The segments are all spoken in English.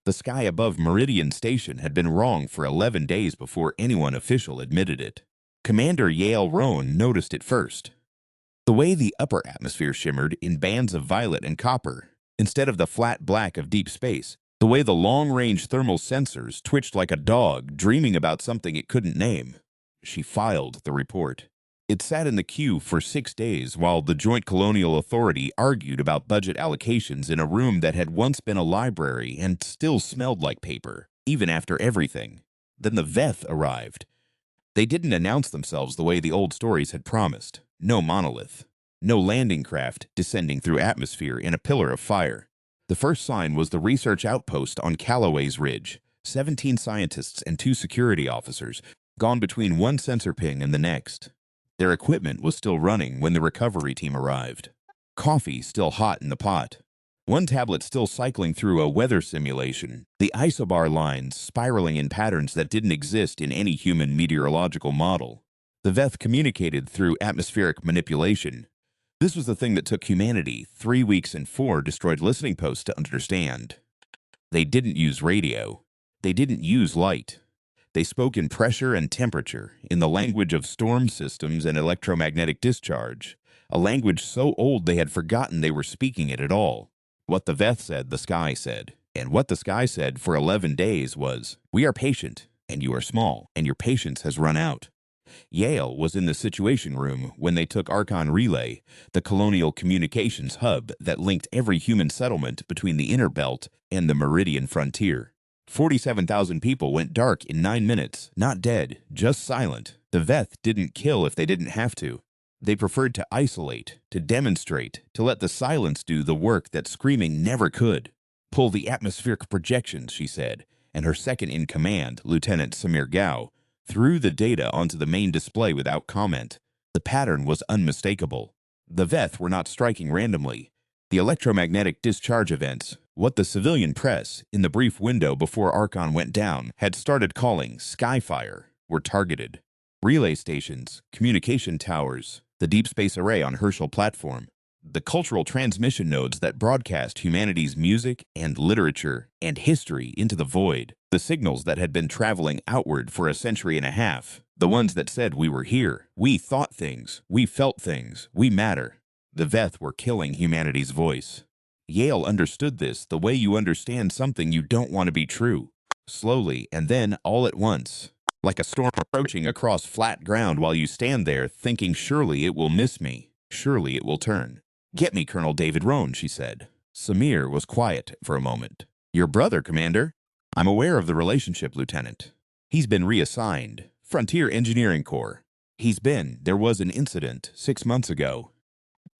The sky above Meridian Station had been wrong for 11 days before anyone official admitted it. Commander Yale Roan noticed it first. The way the upper atmosphere shimmered in bands of violet and copper, instead of the flat black of deep space. The way the long-range thermal sensors twitched like a dog dreaming about something it couldn't name. She filed the report. It sat in the queue for 6 days while the Joint Colonial Authority argued about budget allocations in a room that had once been a library and still smelled like paper, even after everything. Then the Veth arrived. They didn't announce themselves the way the old stories had promised. No monolith. No landing craft descending through atmosphere in a pillar of fire. The first sign was the research outpost on Calloway's Ridge. 17 scientists and 2 security officers, gone between one sensor ping and the next. Their equipment was still running when the recovery team arrived. Coffee still hot in the pot. One tablet still cycling through a weather simulation, the isobar lines spiraling in patterns that didn't exist in any human meteorological model. The Veth communicated through atmospheric manipulation. This was the thing that took humanity 3 weeks and 4 destroyed listening posts to understand. They didn't use radio. They didn't use light. They spoke in pressure and temperature, in the language of storm systems and electromagnetic discharge, a language so old they had forgotten they were speaking it at all. What the Veth said, the sky said. And what the sky said for 11 days was, "We are patient, and you are small, and your patience has run out." Yale was in the Situation Room when they took Archon Relay, the colonial communications hub that linked every human settlement between the inner belt and the Meridian frontier. 47,000 people went dark in 9 minutes, not dead, just silent. The Veth didn't kill if they didn't have to. They preferred to isolate, to demonstrate, to let the silence do the work that screaming never could. "Pull the atmospheric projections," she said, and her second-in-command, Lieutenant Samir Gao, threw the data onto the main display without comment. The pattern was unmistakable. The Veth were not striking randomly. The electromagnetic discharge events, what the civilian press, in the brief window before Archon went down, had started calling Skyfire, were targeted. Relay stations, communication towers, the deep space array on Herschel platform, the cultural transmission nodes that broadcast humanity's music and literature and history into the void, the signals that had been traveling outward for a century and a half, the ones that said we were here, we thought things, we felt things, we matter. The Veth were killing humanity's voice. Yale understood this the way you understand something you don't want to be true. Slowly, and then all at once. Like a storm approaching across flat ground while you stand there thinking surely it will miss me, surely it will turn. "Get me Colonel David Roan," she said. Samir was quiet for a moment. "Your brother, Commander?" "I'm aware of the relationship, Lieutenant. He's been reassigned. Frontier Engineering Corps. There was an incident 6 months ago.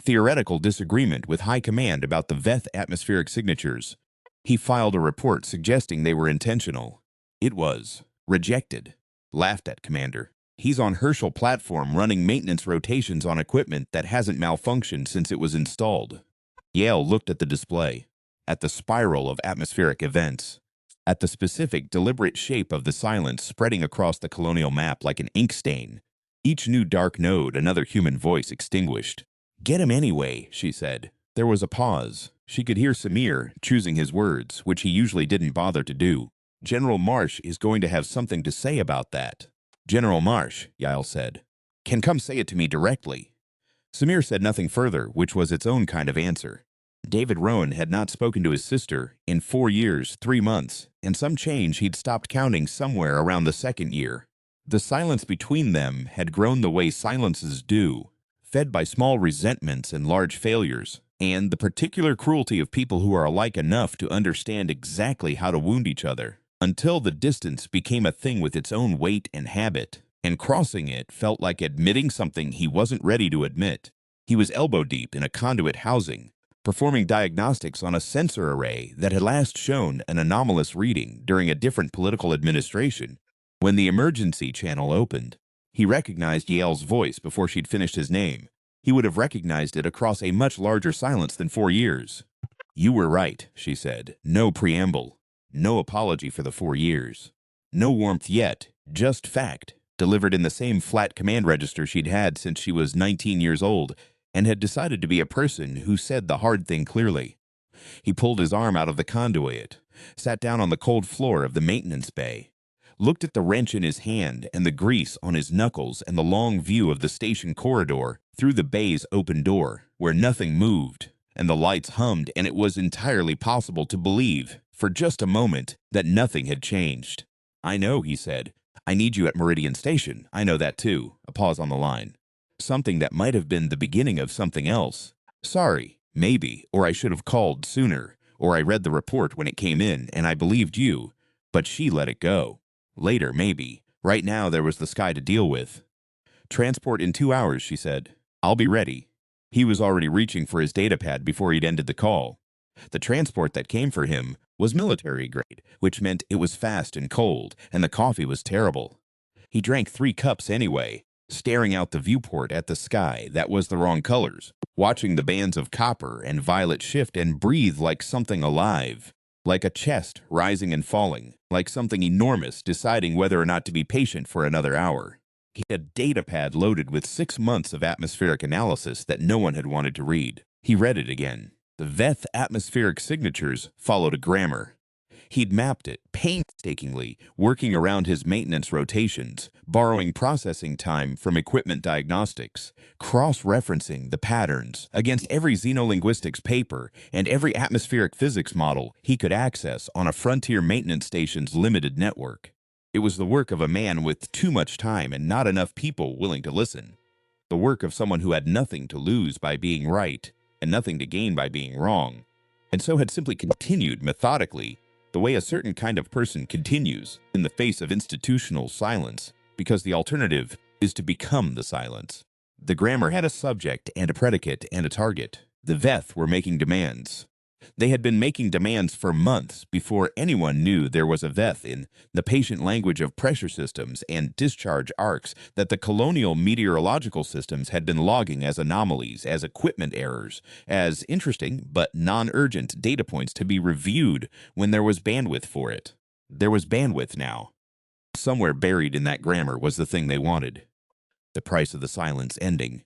Theoretical disagreement with High Command about the Veth atmospheric signatures. He filed a report suggesting they were intentional. It was rejected. Laughed at, Commander. He's on Herschel platform running maintenance rotations on equipment that hasn't malfunctioned since it was installed." Yale looked at the display, at the spiral of atmospheric events, at the specific, deliberate shape of the silence spreading across the colonial map like an ink stain. Each new dark node another human voice extinguished. "Get him anyway," she said. There was a pause. She could hear Samir choosing his words, which he usually didn't bother to do. "General Marsh is going to have something to say about that." "General Marsh," Yale said, "can come say it to me directly." Samir said nothing further, which was its own kind of answer. David Roan had not spoken to his sister in 4 years, 3 months, and some change he'd stopped counting somewhere around the 2nd year. The silence between them had grown the way silences do, fed by small resentments and large failures, and the particular cruelty of people who are alike enough to understand exactly how to wound each other, until the distance became a thing with its own weight and habit, and crossing it felt like admitting something he wasn't ready to admit. He was elbow-deep in a conduit housing, performing diagnostics on a sensor array that had last shown an anomalous reading during a different political administration. When the emergency channel opened, he recognized Yale's voice before she'd finished his name. He would have recognized it across a much larger silence than 4 years. "You were right," she said. "No preamble. No apology for the 4 years. No warmth yet, just fact, delivered in the same flat command register she'd had since she was 19 years old and had decided to be a person who said the hard thing clearly. He pulled his arm out of the conduit, sat down on the cold floor of the maintenance bay, looked at the wrench in his hand and the grease on his knuckles and the long view of the station corridor through the bay's open door, where nothing moved, and the lights hummed, and it was entirely possible to believe, for just a moment, that nothing had changed. "I know," he said. "I need you at Meridian Station. I know that too." A pause on the line. Something that might have been the beginning of something else. "Sorry, maybe, or I should have called sooner, or I read the report when it came in, and I believed you, but she let it go. Later, maybe. Right now, there was the sky to deal with." "Transport in 2 hours," she said. "I'll be ready." He was already reaching for his datapad before he'd ended the call. The transport that came for him was military grade, which meant it was fast and cold, and the coffee was terrible. He drank 3 cups anyway, staring out the viewport at the sky that was the wrong colors, watching the bands of copper and violet shift and breathe like something alive, like a chest rising and falling, like something enormous deciding whether or not to be patient for another hour. He had a datapad loaded with 6 months of atmospheric analysis that no one had wanted to read. He read it again. The Veth atmospheric signatures followed a grammar. He'd mapped it painstakingly, working around his maintenance rotations, borrowing processing time from equipment diagnostics, cross-referencing the patterns against every xenolinguistics paper and every atmospheric physics model he could access on a frontier maintenance station's limited network. It was the work of a man with too much time and not enough people willing to listen. The work of someone who had nothing to lose by being right and nothing to gain by being wrong, and so had simply continued methodically the way a certain kind of person continues in the face of institutional silence, because the alternative is to become the silence. The grammar had a subject and a predicate and a target. The Veth were making demands. They had been making demands for months before anyone knew there was a Veth in the patient language of pressure systems and discharge arcs that the colonial meteorological systems had been logging as anomalies, as equipment errors, as interesting but non-urgent data points to be reviewed when there was bandwidth for it. There was bandwidth now. Somewhere buried in that grammar was the thing they wanted. The price of the silence ending.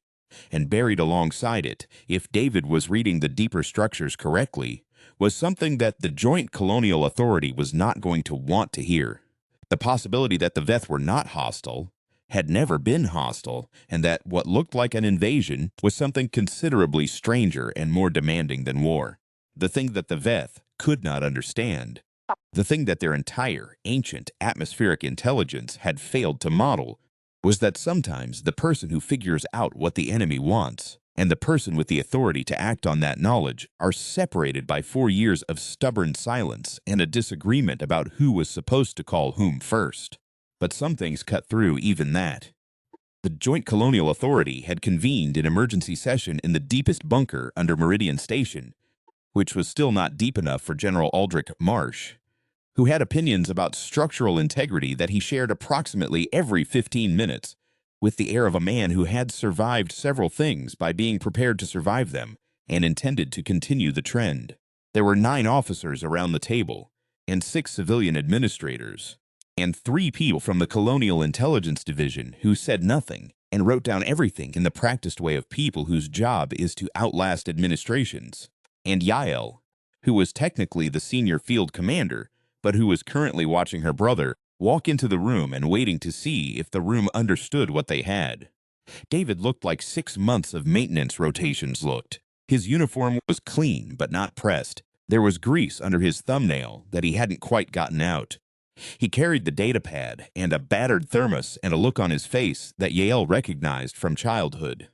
And buried alongside it, if David was reading the deeper structures correctly, was something that the Joint Colonial Authority was not going to want to hear. The possibility that the Veth were not hostile, had never been hostile, and that what looked like an invasion was something considerably stranger and more demanding than war. The thing that the Veth could not understand. The thing that their entire, ancient, atmospheric intelligence had failed to model was that sometimes the person who figures out what the enemy wants and the person with the authority to act on that knowledge are separated by 4 years of stubborn silence and a disagreement about who was supposed to call whom first. But some things cut through even that. The Joint Colonial Authority had convened an emergency session in the deepest bunker under Meridian Station, which was still not deep enough for General Aldrich Marsh, who had opinions about structural integrity that he shared approximately every 15 minutes, with the air of a man who had survived several things by being prepared to survive them and intended to continue the trend. There were 9 officers around the table, and 6 civilian administrators, and 3 people from the Colonial Intelligence Division who said nothing and wrote down everything in the practiced way of people whose job is to outlast administrations, and Yael, who was technically the senior field commander, but who was currently watching her brother walk into the room and waiting to see if the room understood what they had. David looked like 6 months of maintenance rotations looked. His uniform was clean but not pressed. There was grease under his thumbnail that he hadn't quite gotten out. He carried the datapad and a battered thermos and a look on his face that Yael recognized from childhood.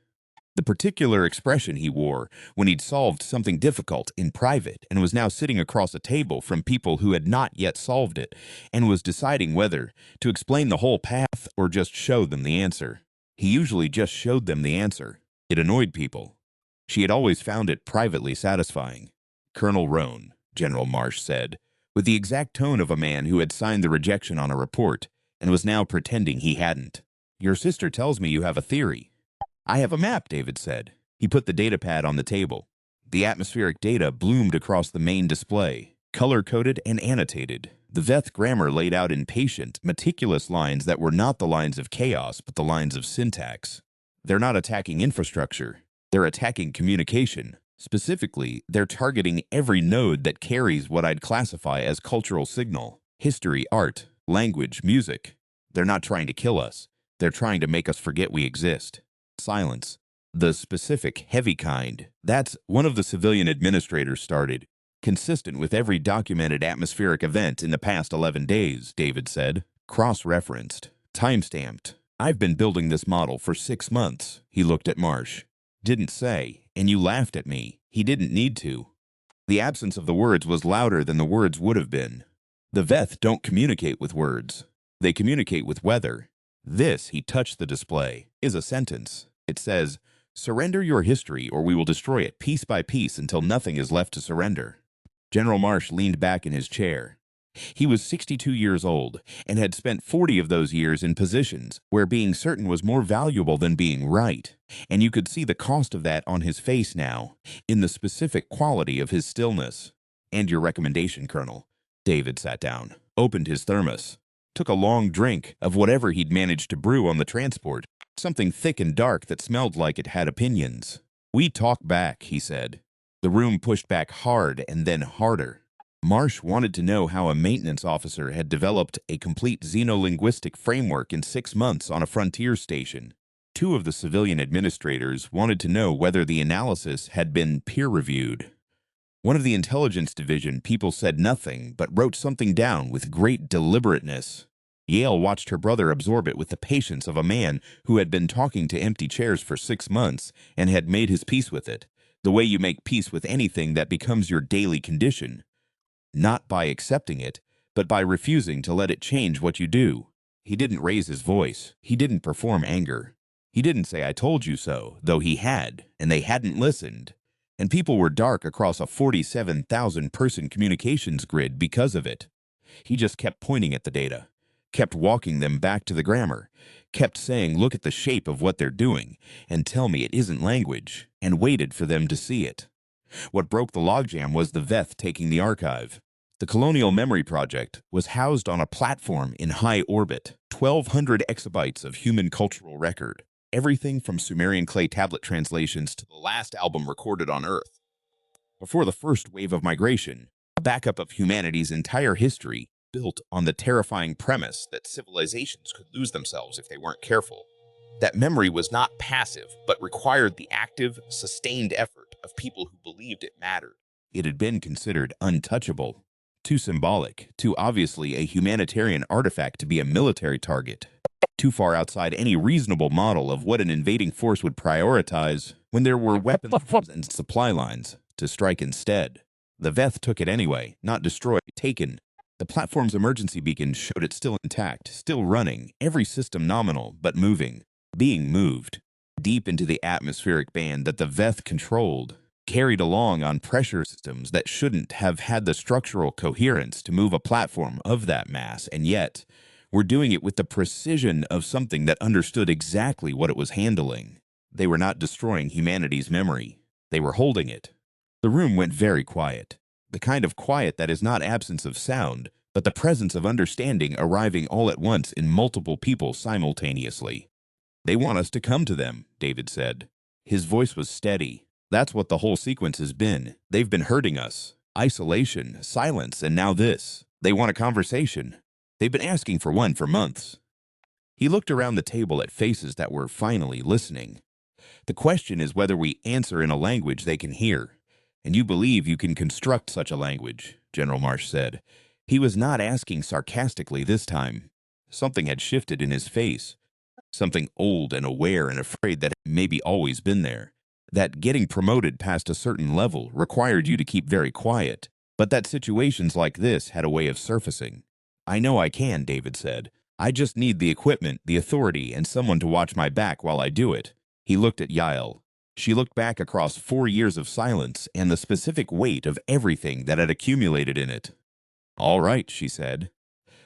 The particular expression he wore when he'd solved something difficult in private and was now sitting across a table from people who had not yet solved it and was deciding whether to explain the whole path or just show them the answer. He usually just showed them the answer. It annoyed people. She had always found it privately satisfying. "Colonel Roan," General Marsh said, with the exact tone of a man who had signed the rejection on a report and was now pretending he hadn't. "Your sister tells me you have a theory." "I have a map," David said. He put the datapad on the table. The atmospheric data bloomed across the main display, color-coded and annotated. The Veth grammar laid out in patient, meticulous lines that were not the lines of chaos, but the lines of syntax. They're not attacking infrastructure. They're attacking communication. Specifically, they're targeting every node that carries what I'd classify as cultural signal: history, art, language, music. They're not trying to kill us. They're trying to make us forget we exist. Silence. The specific, heavy kind. That's one of the civilian administrators started. Consistent with every documented atmospheric event in the past 11 days, David said. Cross-referenced. Time-stamped. I've been building this model for 6 months. He looked at Marsh. Didn't say, and you laughed at me. He didn't need to. The absence of the words was louder than the words would have been. The Veth don't communicate with words. They communicate with weather. This, he touched the display, is a sentence. It says, "Surrender your history or we will destroy it piece by piece until nothing is left to surrender." General Marsh leaned back in his chair. He was 62 years old and had spent 40 of those years in positions where being certain was more valuable than being right, and you could see the cost of that on his face now, in the specific quality of his stillness. "And your recommendation, Colonel." David sat down, opened his thermos, took a long drink of whatever he'd managed to brew on the transport, something thick and dark that smelled like it had opinions. "We talk back," he said. The room pushed back hard and then harder. Marsh wanted to know how a maintenance officer had developed a complete xenolinguistic framework in 6 months on a frontier station. 2 of the civilian administrators wanted to know whether the analysis had been peer-reviewed. One of the intelligence division people said nothing, but wrote something down with great deliberateness. Yale watched her brother absorb it with the patience of a man who had been talking to empty chairs for 6 months and had made his peace with it, the way you make peace with anything that becomes your daily condition. Not by accepting it, but by refusing to let it change what you do. He didn't raise his voice. He didn't perform anger. He didn't say, "I told you so," though he had, and they hadn't listened. And people were dark across a 47,000-person communications grid because of it. He just kept pointing at the data, kept walking them back to the grammar, kept saying, "Look at the shape of what they're doing, and tell me it isn't language," and waited for them to see it. What broke the logjam was the Veth taking the archive. The Colonial Memory Project was housed on a platform in high orbit, 1,200 exabytes of human cultural record, everything from Sumerian clay tablet translations to the last album recorded on Earth. Before the first wave of migration, a backup of humanity's entire history built on the terrifying premise that civilizations could lose themselves if they weren't careful. That memory was not passive, but required the active, sustained effort of people who believed it mattered. It had been considered untouchable, too symbolic, too obviously a humanitarian artifact to be a military target, too far outside any reasonable model of what an invading force would prioritize when there were weapons and supply lines to strike instead. The Veth took it anyway, not destroyed, taken. The platform's emergency beacon showed it still intact, still running, every system nominal, but moving. Being moved deep into the atmospheric band that the Veth controlled, carried along on pressure systems that shouldn't have had the structural coherence to move a platform of that mass, and yet were doing it with the precision of something that understood exactly what it was handling. They were not destroying humanity's memory. They were holding it. The room went very quiet, the kind of quiet that is not absence of sound, but the presence of understanding arriving all at once in multiple people simultaneously. "They want us to come to them," David said. His voice was steady. "That's what the whole sequence has been. They've been hurting us. Isolation, silence, and now this. They want a conversation. They've been asking for one for months." He looked around the table at faces that were finally listening. "The question is whether we answer in a language they can hear. And you believe you can construct such a language," General Marsh said. He was not asking sarcastically this time. Something had shifted in his face. Something old and aware and afraid that had maybe always been there. That getting promoted past a certain level required you to keep very quiet, but that situations like this had a way of surfacing. "I know I can," David said. "I just need the equipment, the authority, and someone to watch my back while I do it." He looked at Yael. She looked back across 4 years of silence and the specific weight of everything that had accumulated in it. "All right," she said.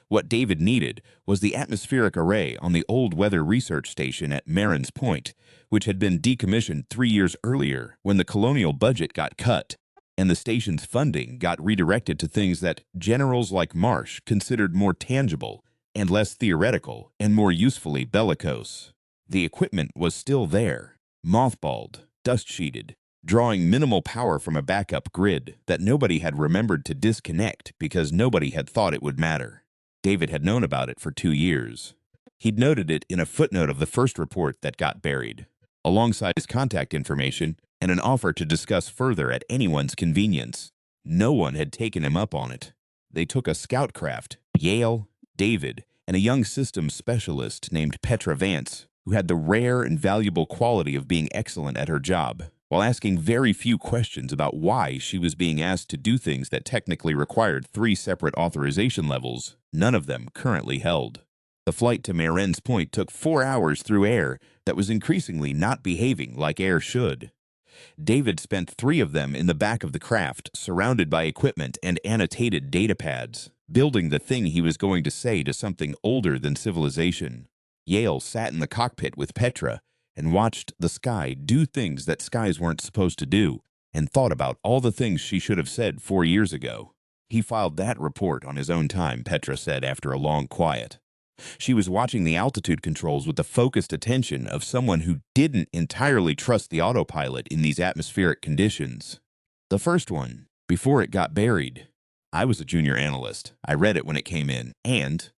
What David needed was the atmospheric array on the old weather research station at Marin's Point, which had been decommissioned 3 years earlier when the colonial budget got cut, and the station's funding got redirected to things that generals like Marsh considered more tangible and less theoretical and more usefully bellicose. The equipment was still there, mothballed, dust-sheeted, drawing minimal power from a backup grid that nobody had remembered to disconnect because nobody had thought it would matter. David had known about it for 2 years. He'd noted it in a footnote of the first report that got buried, alongside his contact information and an offer to discuss further at anyone's convenience. No one had taken him up on it. They took a scout craft, Yale, David, and a young systems specialist named Petra Vance, who had the rare and valuable quality of being excellent at her job, while asking very few questions about why she was being asked to do things that technically required 3 separate authorization levels, none of them currently held. The flight to Maren's Point took 4 hours through air that was increasingly not behaving like air should. David spent 3 of them in the back of the craft, surrounded by equipment and annotated data pads, building the thing he was going to say to something older than civilization. Yale sat in the cockpit with Petra and watched the sky do things that skies weren't supposed to do, and thought about all the things she should have said 4 years ago. He filed that report on his own time, Petra said after a long quiet. She was watching the altitude controls with the focused attention of someone who didn't entirely trust the autopilot in these atmospheric conditions. The first one, before it got buried. I was a junior analyst. I read it when it came in, and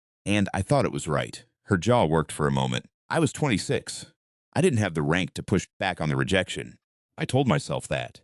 I thought it was right. Her jaw worked for a moment. I was 26. I didn't have the rank to push back on the rejection. I told myself that.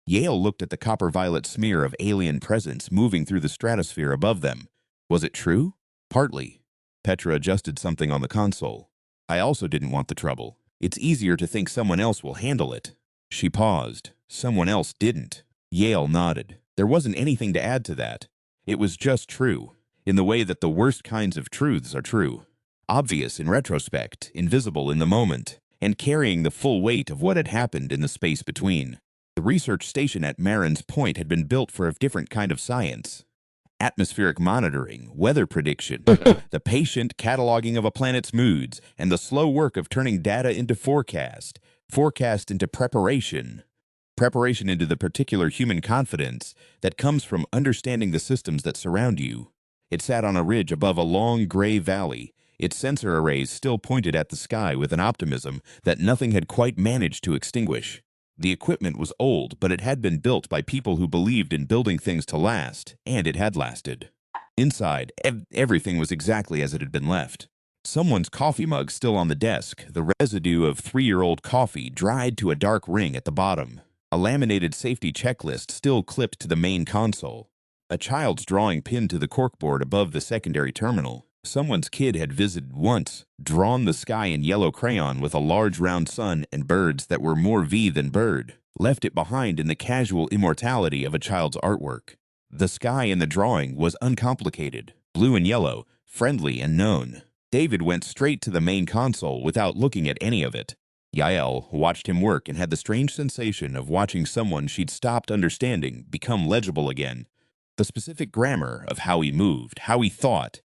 Yale looked at the copper-violet smear of alien presence moving through the stratosphere above them. Was it true? Partly. Petra adjusted something on the console. I also didn't want the trouble. It's easier to think someone else will handle it. She paused. Someone else didn't. Yale nodded. There wasn't anything to add to that. It was just true, in the way that the worst kinds of truths are true. Obvious in retrospect, invisible in the moment, and carrying the full weight of what had happened in the space between. The research station at Maren's Point had been built for a different kind of science. Atmospheric monitoring, weather prediction, the patient cataloging of a planet's moods, and the slow work of turning data into forecast into preparation into the particular human confidence that comes from understanding the systems that surround you. It sat on a ridge above a long gray valley, its sensor arrays still pointed at the sky with an optimism that nothing had quite managed to extinguish. The equipment was old, but it had been built by people who believed in building things to last, and it had lasted. Inside, everything was exactly as it had been left. Someone's coffee mug still on the desk, the residue of 3-year-old coffee dried to a dark ring at the bottom. A laminated safety checklist still clipped to the main console. A child's drawing pinned to the corkboard above the secondary terminal. Someone's kid had visited once, drawn the sky in yellow crayon with a large round sun and birds that were more V than bird, left it behind in the casual immortality of a child's artwork. The sky in the drawing was uncomplicated, blue and yellow, friendly and known. David went straight to the main console without looking at any of it. Yael watched him work and had the strange sensation of watching someone she'd stopped understanding become legible again. The specific grammar of how he moved, how he thought,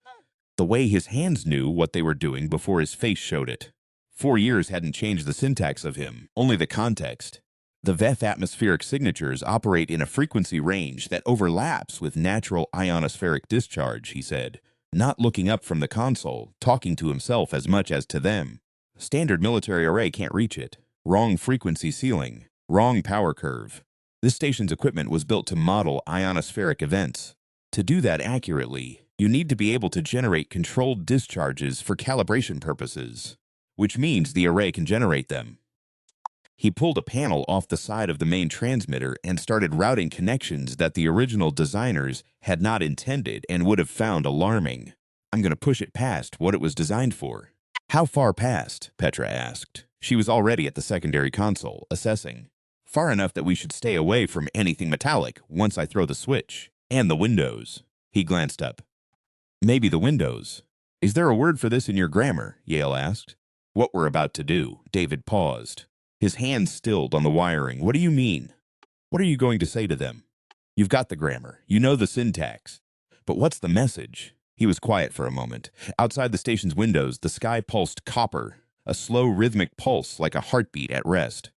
the way his hands knew what they were doing before his face showed it. 4 years hadn't changed the syntax of him, only the context. The VEF atmospheric signatures operate in a frequency range that overlaps with natural ionospheric discharge, he said, not looking up from the console, talking to himself as much as to them. Standard military array can't reach it. Wrong frequency ceiling. Wrong power curve. This station's equipment was built to model ionospheric events. To do that accurately, you need to be able to generate controlled discharges for calibration purposes, which means the array can generate them. He pulled a panel off the side of the main transmitter and started routing connections that the original designers had not intended and would have found alarming. I'm going to push it past what it was designed for. How far past? Petra asked. She was already at the secondary console, assessing. Far enough that we should stay away from anything metallic once I throw the switch. And the windows. He glanced up. Maybe the windows. Is there a word for this in your grammar? Yale asked. What we're about to do. David paused. His hands stilled on the wiring. What do you mean? What are you going to say to them? You've got the grammar. You know the syntax. But what's the message? He was quiet for a moment. Outside the station's windows, the sky pulsed copper, a slow rhythmic pulse like a heartbeat at rest.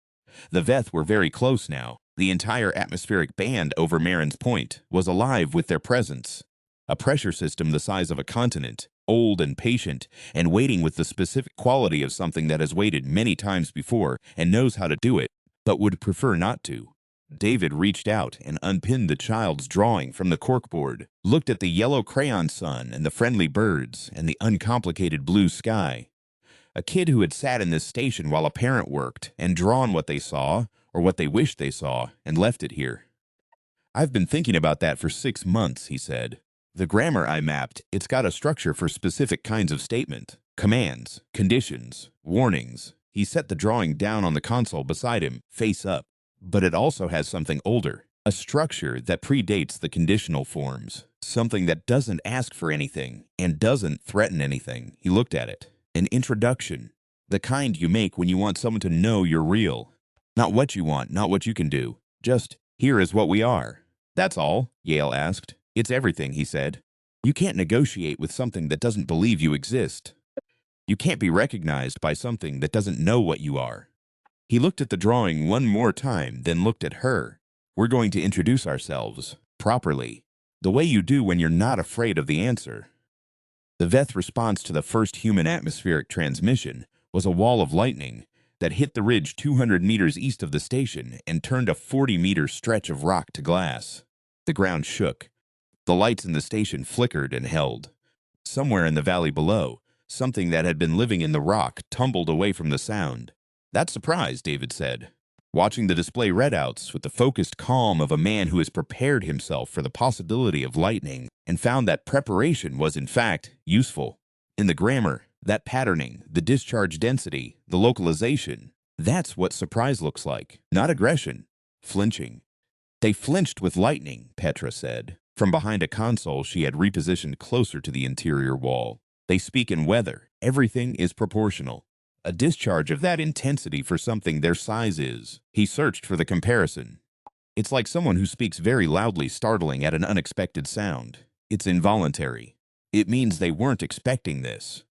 The Veth were very close now. The entire atmospheric band over Maren's Point was alive with their presence. A pressure system the size of a continent, old and patient, and waiting with the specific quality of something that has waited many times before and knows how to do it. but would prefer not to. David reached out and unpinned the child's drawing from the corkboard, looked at the yellow crayon sun and the friendly birds and the uncomplicated blue sky. A kid who had sat in this station while a parent worked and drawn what they saw, or what they wished they saw, and left it here. "I've been thinking about that for 6 months," he said. "The grammar I mapped, it's got a structure for specific kinds of statement. Commands, conditions, warnings." He set the drawing down on the console beside him, face up. "But it also has something older, a structure that predates the conditional forms. Something that doesn't ask for anything and doesn't threaten anything." He looked at it. "An introduction. The kind you make when you want someone to know you're real. Not what you want, not what you can do. Just, here is what we are." "That's all?" Yale asked. "It's everything," he said. "You can't negotiate with something that doesn't believe you exist. You can't be recognized by something that doesn't know what you are." He looked at the drawing one more time, then looked at her. "We're going to introduce ourselves, properly, the way you do when you're not afraid of the answer." The Veth response to the first human atmospheric transmission was a wall of lightning that hit the ridge 200 meters east of the station and turned a 40-meter stretch of rock to glass. The ground shook. The lights in the station flickered and held. Somewhere in the valley below, something that had been living in the rock tumbled away from the sound. "That's surprise," David said, watching the display readouts with the focused calm of a man who has prepared himself for the possibility of lightning and found that preparation was, in fact, useful. In the grammar, that patterning, the discharge density, the localization, that's what surprise looks like, not aggression, flinching. "They flinched with lightning," Petra said, from behind a console she had repositioned closer to the interior wall. "They speak in weather. Everything is proportional. A discharge of that intensity for something their size is." He searched for the comparison. "It's like someone who speaks very loudly startling at an unexpected sound. It's involuntary. It means they weren't expecting this."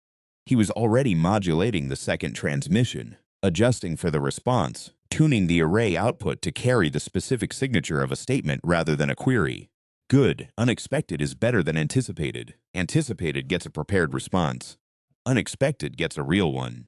He was already modulating the second transmission, adjusting for the response, tuning the array output to carry the specific signature of a statement rather than a query. Good, unexpected is better than anticipated. Anticipated gets a prepared response. Unexpected gets a real one.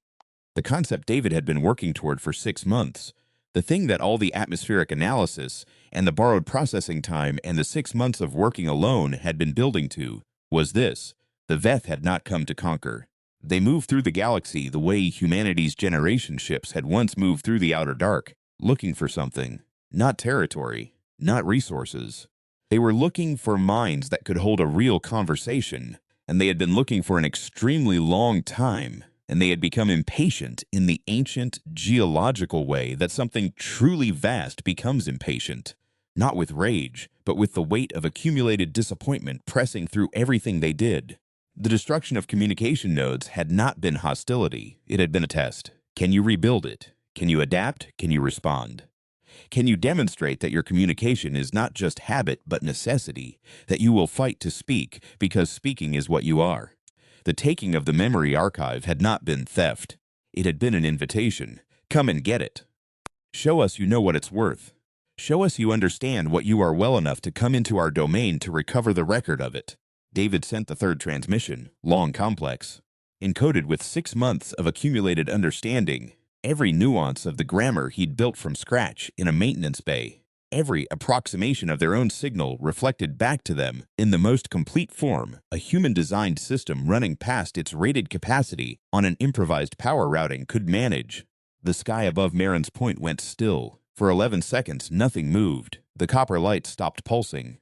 The concept David had been working toward for 6 months, the thing that all the atmospheric analysis and the borrowed processing time and the 6 months of working alone had been building to, was this: the Veth had not come to conquer. They moved through the galaxy the way humanity's generation ships had once moved through the outer dark, looking for something. Not territory, not resources. They were looking for minds that could hold a real conversation, and they had been looking for an extremely long time. And they had become impatient in the ancient geological way that something truly vast becomes impatient, not with rage, but with the weight of accumulated disappointment pressing through everything they did. The destruction of communication nodes had not been hostility. It had been a test. Can you rebuild it? Can you adapt? Can you respond? Can you demonstrate that your communication is not just habit but necessity, that you will fight to speak because speaking is what you are? The taking of the memory archive had not been theft. It had been an invitation. Come and get it. Show us you know what it's worth. Show us you understand what you are well enough to come into our domain to recover the record of it. David sent the third transmission, long complex, encoded with 6 months of accumulated understanding, every nuance of the grammar he'd built from scratch in a maintenance bay. Every approximation of their own signal reflected back to them in the most complete form, a human-designed system running past its rated capacity on an improvised power routing could manage. The sky above Marin's Point went still. For 11 seconds, nothing moved. The copper light stopped pulsing.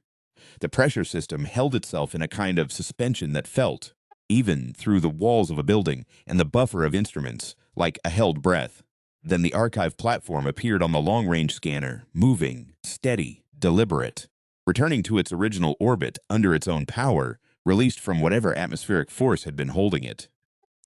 The pressure system held itself in a kind of suspension that felt, even through the walls of a building and the buffer of instruments, like a held breath. Then the archive platform appeared on the long-range scanner, moving, steady, deliberate, returning to its original orbit under its own power, released from whatever atmospheric force had been holding it.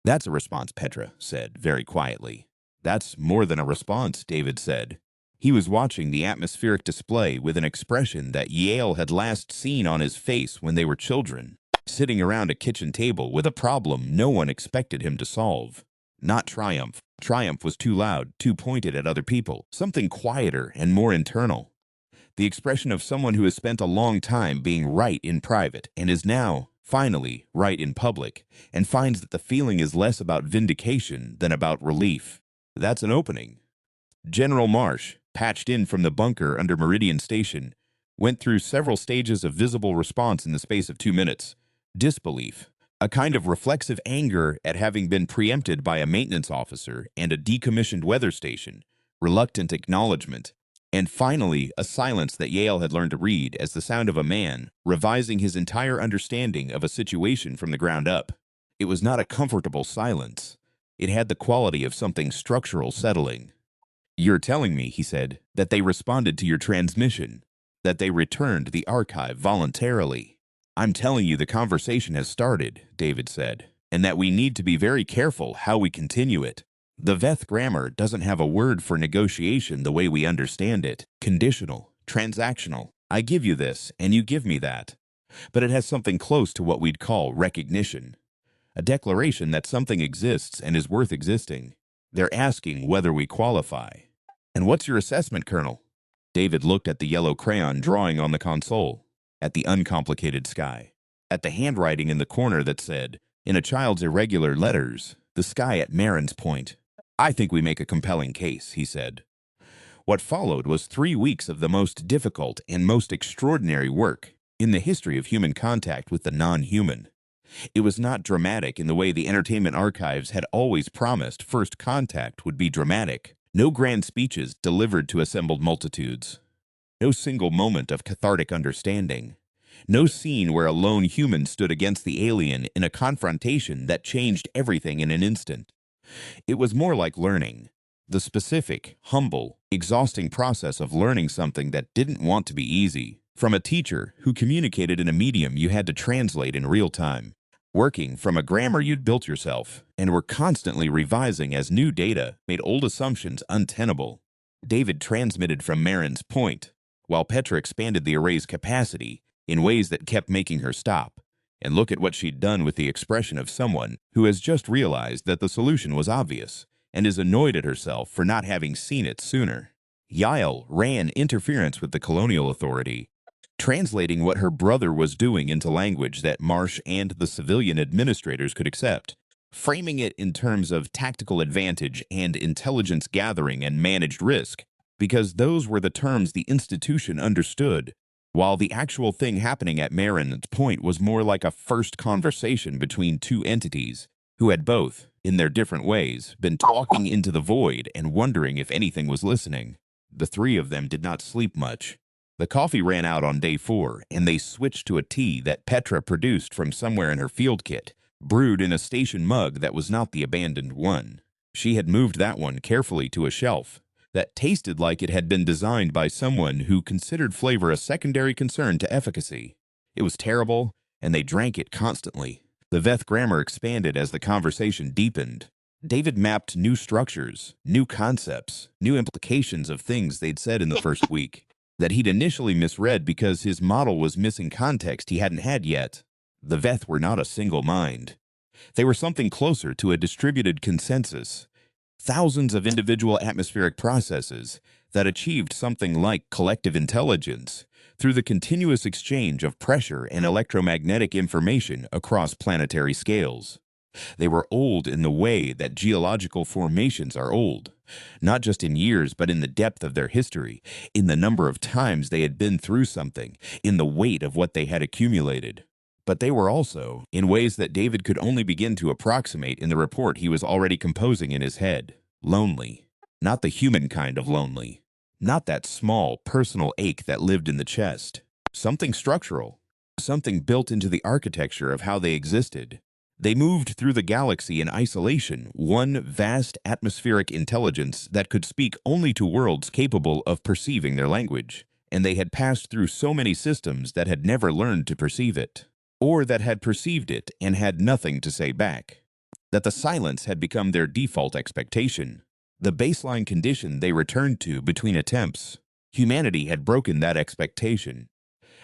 "That's a response," Petra said, very quietly. "That's more than a response," David said. He was watching the atmospheric display with an expression that Yale had last seen on his face when they were children, sitting around a kitchen table with a problem no one expected him to solve. Not triumph. Triumph was too loud, too pointed at other people. Something quieter and more internal. The expression of someone who has spent a long time being right in private and is now, finally, right in public, and finds that the feeling is less about vindication than about relief. That's an opening. General Marsh, patched in from the bunker under Meridian Station, went through several stages of visible response in the space of 2 minutes. Disbelief, a kind of reflexive anger at having been preempted by a maintenance officer and a decommissioned weather station, reluctant acknowledgement, and finally a silence that Yale had learned to read as the sound of a man revising his entire understanding of a situation from the ground up. It was not a comfortable silence. It had the quality of something structural settling. "You're telling me," he said, "that they responded to your transmission, that they returned the archive voluntarily." "I'm telling you the conversation has started," David said, "and that we need to be very careful how we continue it. The Veth grammar doesn't have a word for negotiation the way we understand it. Conditional, transactional. I give you this, and you give me that. But it has something close to what we'd call recognition. A declaration that something exists and is worth existing. They're asking whether we qualify." "And what's your assessment, Colonel?" David looked at the yellow crayon drawing on the console, at the uncomplicated sky, at the handwriting in the corner that said, in a child's irregular letters, "The sky at Marin's Point." "I think we make a compelling case," he said. What followed was 3 weeks of the most difficult and most extraordinary work in the history of human contact with the non-human. It was not dramatic in the way the entertainment archives had always promised first contact would be dramatic. No grand speeches delivered to assembled multitudes. No single moment of cathartic understanding. No scene where a lone human stood against the alien in a confrontation that changed everything in an instant. It was more like learning. The specific, humble, exhausting process of learning something that didn't want to be easy. From a teacher who communicated in a medium you had to translate in real time. Working from a grammar you'd built yourself, and were constantly revising as new data made old assumptions untenable. David transmitted from Marin's Point, while Petra expanded the array's capacity in ways that kept making her stop, and look at what she'd done with the expression of someone who has just realized that the solution was obvious, and is annoyed at herself for not having seen it sooner. Yael ran interference with the colonial authority, translating what her brother was doing into language that Marsh and the civilian administrators could accept, framing it in terms of tactical advantage and intelligence gathering and managed risk, because those were the terms the institution understood, while the actual thing happening at Marin's Point was more like a first conversation between two entities who had both, in their different ways, been talking into the void and wondering if anything was listening. The three of them did not sleep much. The coffee ran out on day 4, and they switched to a tea that Petra produced from somewhere in her field kit, brewed in a station mug that was not the abandoned one. She had moved that one carefully to a shelf that tasted like it had been designed by someone who considered flavor a secondary concern to efficacy. It was terrible, and they drank it constantly. The Veth grammar expanded as the conversation deepened. David mapped new structures, new concepts, new implications of things they'd said in the first week that he'd initially misread because his model was missing context he hadn't had yet. The Veth were not a single mind. They were something closer to a distributed consensus. Thousands of individual atmospheric processes that achieved something like collective intelligence through the continuous exchange of pressure and electromagnetic information across planetary scales. They were old in the way that geological formations are old, not just in years but in the depth of their history, in the number of times they had been through something, in the weight of what they had accumulated. But they were also, in ways that David could only begin to approximate in the report he was already composing in his head, lonely. Not the human kind of lonely. Not that small, personal ache that lived in the chest. Something structural. Something built into the architecture of how they existed. They moved through the galaxy in isolation, one vast atmospheric intelligence that could speak only to worlds capable of perceiving their language, and they had passed through so many systems that had never learned to perceive it, or that had perceived it and had nothing to say back, that the silence had become their default expectation, the baseline condition they returned to between attempts. Humanity had broken that expectation.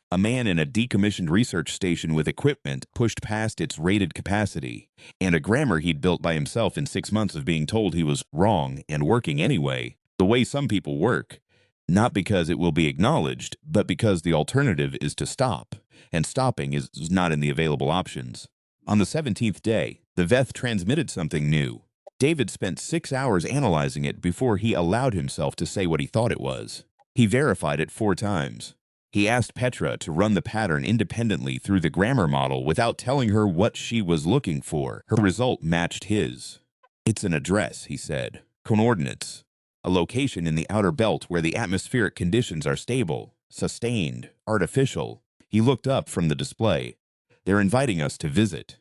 A man in a decommissioned research station with equipment pushed past its rated capacity, and a grammar he'd built by himself in 6 months of being told he was wrong and working anyway, the way some people work, not because it will be acknowledged, but because the alternative is to stop, and stopping is not in the available options. On the 17th day, the Veth transmitted something new. David spent 6 hours analyzing it before he allowed himself to say what he thought it was. He verified it 4 times. He asked Petra to run the pattern independently through the grammar model without telling her what she was looking for. Her result matched his. "It's an address," he said. "Coordinates. A location in the outer belt where the atmospheric conditions are stable, sustained, artificial." He looked up from the display. "They're inviting us to visit."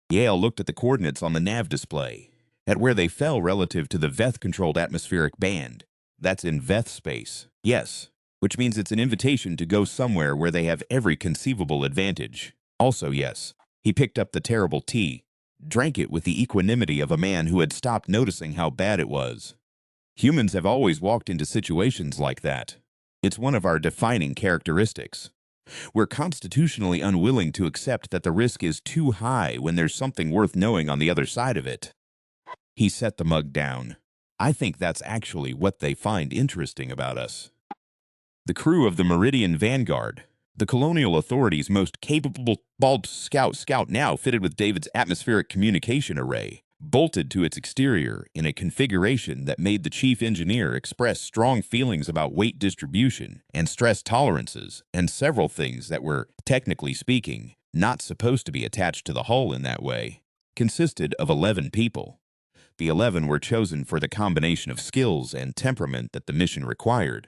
Yale looked at the coordinates on the nav display, at where they fell relative to the Veth-controlled atmospheric band. "That's in Veth space." "Yes, which means it's an invitation to go somewhere where they have every conceivable advantage." "Also yes." He picked up the terrible tea, drank it with the equanimity of a man who had stopped noticing how bad it was. "Humans have always walked into situations like that. It's one of our defining characteristics. We're constitutionally unwilling to accept that the risk is too high when there's something worth knowing on the other side of it." He set the mug down. "I think that's actually what they find interesting about us." The crew of the Meridian Vanguard, the colonial authorities' most capable bald scout now fitted with David's atmospheric communication array, bolted to its exterior in a configuration that made the chief engineer express strong feelings about weight distribution and stress tolerances and several things that were, technically speaking, not supposed to be attached to the hull in that way, consisted of 11 people. The 11 were chosen for the combination of skills and temperament that the mission required,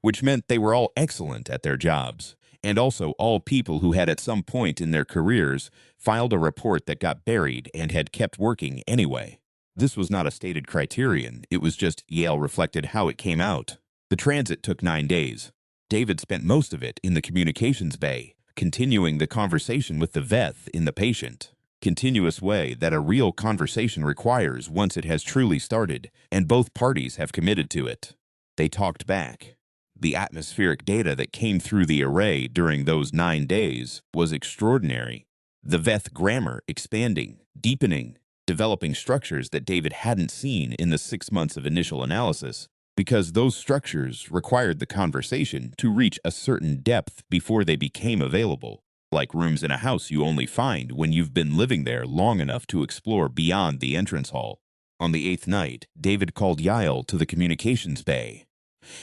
which meant they were all excellent at their jobs, and also all people who had at some point in their careers filed a report that got buried and had kept working anyway. This was not a stated criterion, it was just Yale reflected how it came out. The transit took 9 days. David spent most of it in the communications bay, continuing the conversation with the Veth in the patient. Continuous way that a real conversation requires once it has truly started, and both parties have committed to it. They talked back. The atmospheric data that came through the array during those 9 days was extraordinary. The Veth grammar expanding, deepening, developing structures that David hadn't seen in the 6 months of initial analysis, because those structures required the conversation to reach a certain depth before they became available. Like rooms in a house you only find when you've been living there long enough to explore beyond the entrance hall. On the 8th night, David called Yael to the communications bay.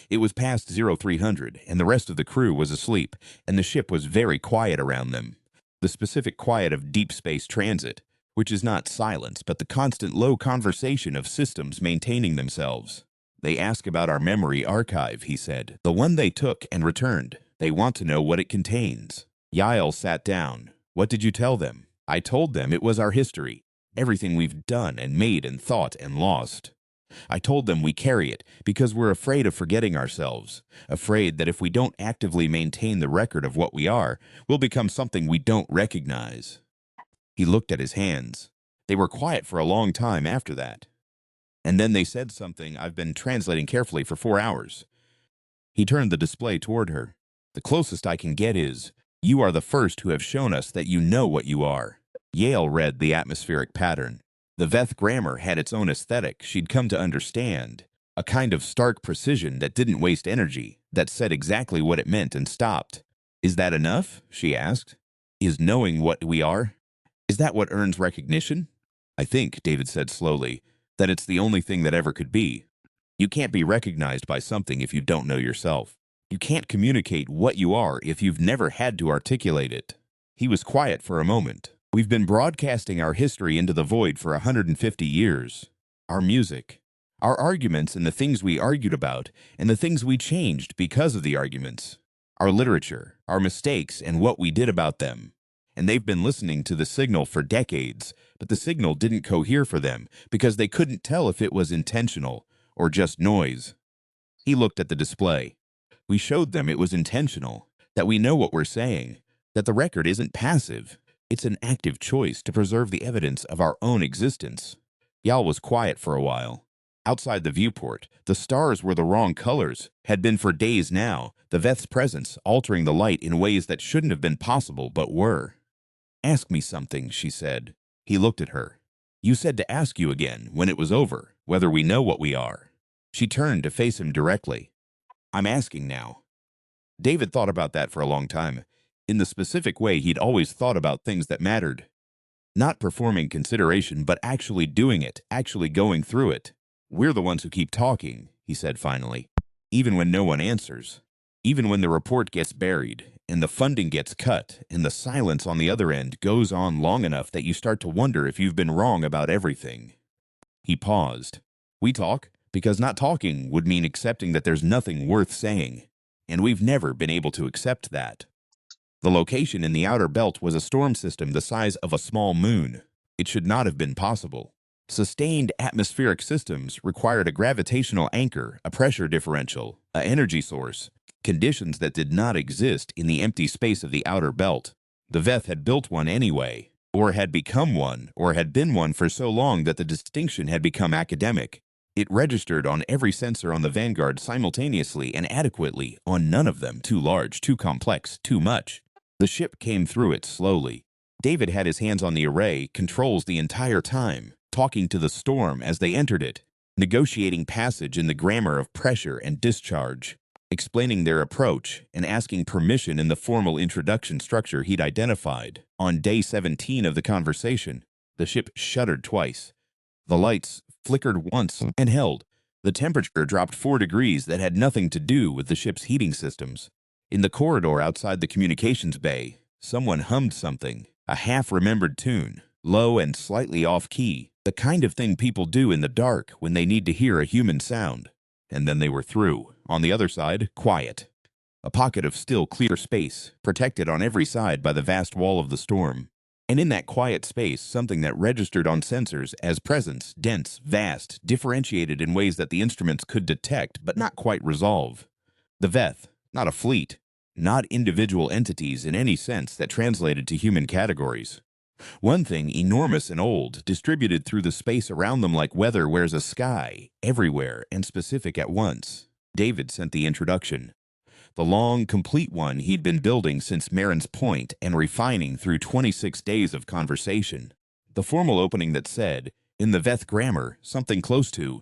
It was past 0300, and the rest of the crew was asleep, and the ship was very quiet around them. The specific quiet of deep space transit, which is not silence, but the constant low conversation of systems maintaining themselves. "They ask about our memory archive," he said. "The one they took and returned. They want to know what it contains." Yael sat down. "What did you tell them?" "I told them it was our history, everything we've done and made and thought and lost. I told them we carry it because we're afraid of forgetting ourselves, afraid that if we don't actively maintain the record of what we are, we'll become something we don't recognize." He looked at his hands. They were quiet for a long time after that. "And then they said something I've been translating carefully for 4 hours. He turned the display toward her. "The closest I can get is, 'You are the first who have shown us that you know what you are.'" Yale read the atmospheric pattern. The Veth grammar had its own aesthetic she'd come to understand, a kind of stark precision that didn't waste energy, that said exactly what it meant and stopped. "Is that enough?" she asked. "Is knowing what we are? Is that what earns recognition?" "I think," David said slowly, "that it's the only thing that ever could be. You can't be recognized by something if you don't know yourself. You can't communicate what you are if you've never had to articulate it." He was quiet for a moment. "We've been broadcasting our history into the void for 150 years. Our music, our arguments and the things we argued about, and the things we changed because of the arguments. Our literature, our mistakes, and what we did about them. And they've been listening to the signal for decades, but the signal didn't cohere for them because they couldn't tell if it was intentional or just noise." He looked at the display. "We showed them it was intentional, that we know what we're saying, that the record isn't passive. It's an active choice to preserve the evidence of our own existence." Yal was quiet for a while. Outside the viewport, the stars were the wrong colors, had been for days now, the Veth's presence altering the light in ways that shouldn't have been possible but were. "Ask me something," she said. He looked at her. "You said to ask you again, when it was over, whether we know what we are." She turned to face him directly. "I'm asking now." David thought about that for a long time. In the specific way he'd always thought about things that mattered. Not performing consideration, but actually doing it, actually going through it. We're the ones who keep talking, he said finally, even when no one answers. Even when the report gets buried, and the funding gets cut, and the silence on the other end goes on long enough that you start to wonder if you've been wrong about everything. He paused. We talk because not talking would mean accepting that there's nothing worth saying, and we've never been able to accept that. The location in the outer belt was a storm system the size of a small moon. It should not have been possible. Sustained atmospheric systems required a gravitational anchor, a pressure differential, an energy source, conditions that did not exist in the empty space of the outer belt. The Veth had built one anyway, or had become one, or had been one for so long that the distinction had become academic. It registered on every sensor on the Vanguard simultaneously and adequately, on none of them too large, too complex, too much. The ship came through it slowly. David had his hands on the array, controls the entire time, talking to the storm as they entered it, negotiating passage in the grammar of pressure and discharge, explaining their approach, and asking permission in the formal introduction structure he'd identified. On day 17 of the conversation, the ship shuddered twice. The lights flickered once and held. The temperature dropped 4 degrees that had nothing to do with the ship's heating systems. In the corridor outside the communications bay, someone hummed something, a half-remembered tune, low and slightly off-key, the kind of thing people do in the dark when they need to hear a human sound. And then they were through. On the other side, quiet. A pocket of still, clear space, protected on every side by the vast wall of the storm. And in that quiet space, something that registered on sensors as presence, dense, vast, differentiated in ways that the instruments could detect but not quite resolve. The Veth, not a fleet, not individual entities in any sense that translated to human categories. One thing enormous and old, distributed through the space around them like weather wears a sky, everywhere and specific at once. David sent the introduction. The long, complete one he'd been building since Marin's Point and refining through 26 days of conversation. The formal opening that said, in the Veth grammar, something close to,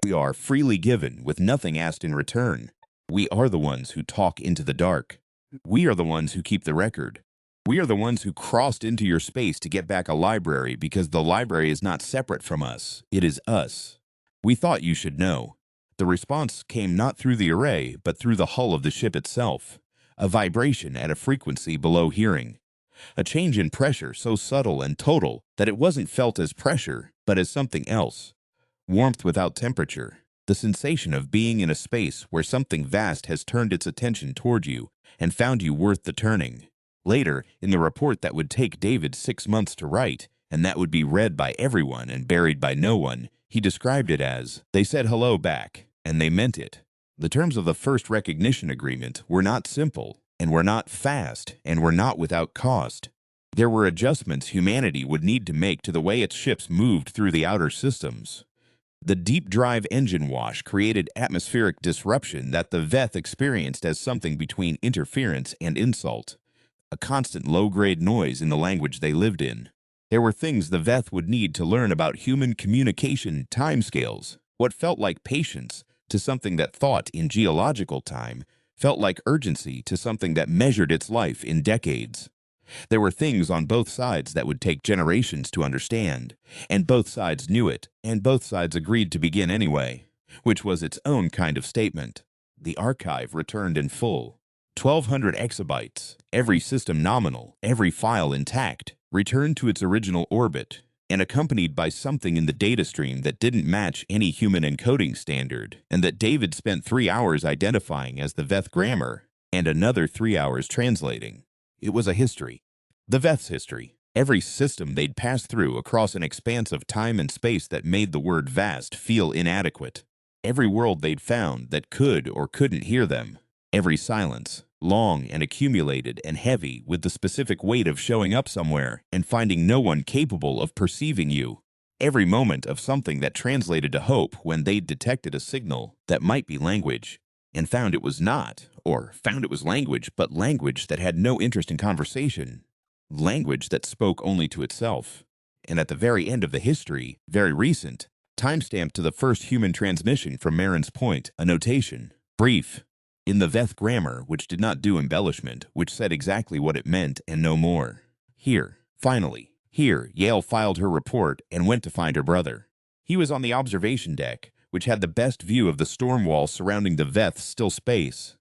we are freely given with nothing asked in return. We are the ones who talk into the dark. We are the ones who keep the record. We are the ones who crossed into your space to get back a library because the library is not separate from us. It is us. We thought you should know. The response came not through the array, but through the hull of the ship itself. A vibration at a frequency below hearing. A change in pressure so subtle and total that it wasn't felt as pressure, but as something else. Warmth without temperature. The sensation of being in a space where something vast has turned its attention toward you and found you worth the turning. Later, in the report that would take David 6 months to write, and that would be read by everyone and buried by no one, he described it as, they said hello back, and they meant it. The terms of the first recognition agreement were not simple, and were not fast, and were not without cost. There were adjustments humanity would need to make to the way its ships moved through the outer systems. The deep drive engine wash created atmospheric disruption that the Veth experienced as something between interference and insult. A constant low-grade noise in the language they lived in. There were things the Veth would need to learn about human communication timescales, what felt like patience to something that thought in geological time, felt like urgency to something that measured its life in decades. There were things on both sides that would take generations to understand, and both sides knew it, and both sides agreed to begin anyway, which was its own kind of statement. The archive returned in full. 1,200 exabytes, every system nominal, every file intact, returned to its original orbit, and accompanied by something in the data stream that didn't match any human encoding standard, and that David spent 3 hours identifying as the Veth grammar, and another 3 hours translating. It was a history. The Veth's history. Every system they'd passed through across an expanse of time and space that made the word vast feel inadequate. Every world they'd found that could or couldn't hear them. Every silence. Long and accumulated and heavy with the specific weight of showing up somewhere and finding no one capable of perceiving you. Every moment of something that translated to hope when they'd detected a signal that might be language and found it was not, or found it was language, but language that had no interest in conversation. Language that spoke only to itself. And at the very end of the history, very recent, timestamped to the first human transmission from Marin's Point, a notation. Brief. In the Veth grammar, which did not do embellishment, which said exactly what it meant and no more. Here, finally, Here, Yale filed her report and went to find her brother. He was on the observation deck, which had the best view of the storm wall surrounding the Veth's still space.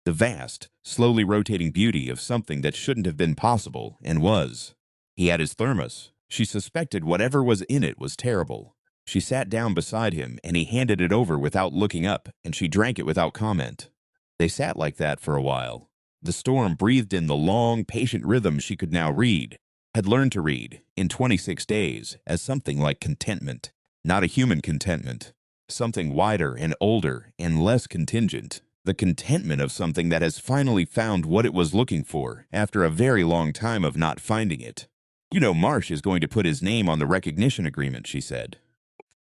The vast, slowly rotating beauty of something that shouldn't have been possible, and was. He had his thermos. She suspected whatever was in it was terrible. She sat down beside him, and he handed it over without looking up, and she drank it without comment. They sat like that for a while. The storm breathed in the long, patient rhythm she could now read, had learned to read, in 26 days, as something like contentment. Not a human contentment. Something wider and older and less contingent. The contentment of something that has finally found what it was looking for after a very long time of not finding it. You know, Marsh is going to put his name on the recognition agreement, she said.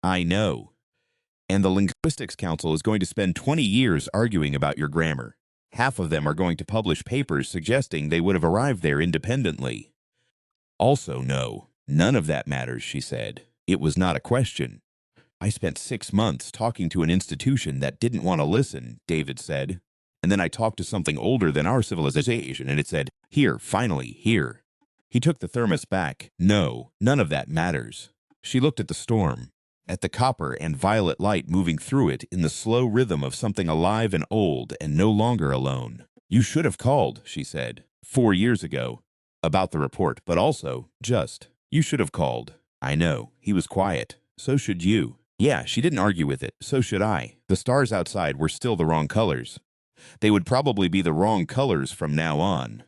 I know. And the Linguistics Council is going to spend 20 years arguing about your grammar. Half of them are going to publish papers suggesting they would have arrived there independently. Also, no, none of that matters, she said. It was not a question. I spent 6 months talking to an institution that didn't want to listen, David said. And then I talked to something older than our civilization, and it said, here, finally, here. He took the thermos back. No, none of that matters. She looked at the storm, at the copper and violet light moving through it in the slow rhythm of something alive and old and no longer alone. You should have called, she said, 4 years ago, about the report, but also, you should have called. I know, he was quiet. So should you. Yeah, she didn't argue with it. So should I. The stars outside were still the wrong colors. They would probably be the wrong colors from now on.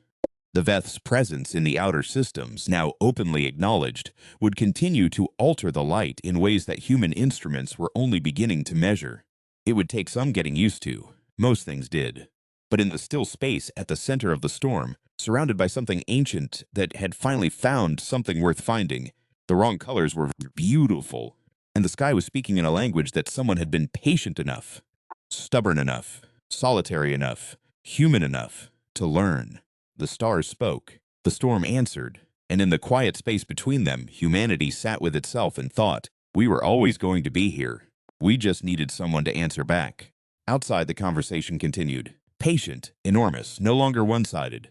The Veth's presence in the outer systems, now openly acknowledged, would continue to alter the light in ways that human instruments were only beginning to measure. It would take some getting used to. Most things did. But in the still space at the center of the storm, surrounded by something ancient that had finally found something worth finding, the wrong colors were beautiful. And the sky was speaking in a language that someone had been patient enough, stubborn enough, solitary enough, human enough to learn. The stars spoke. The storm answered. And in the quiet space between them, humanity sat with itself and thought, we were always going to be here. We just needed someone to answer back. Outside, the conversation continued. Patient, enormous, no longer one-sided.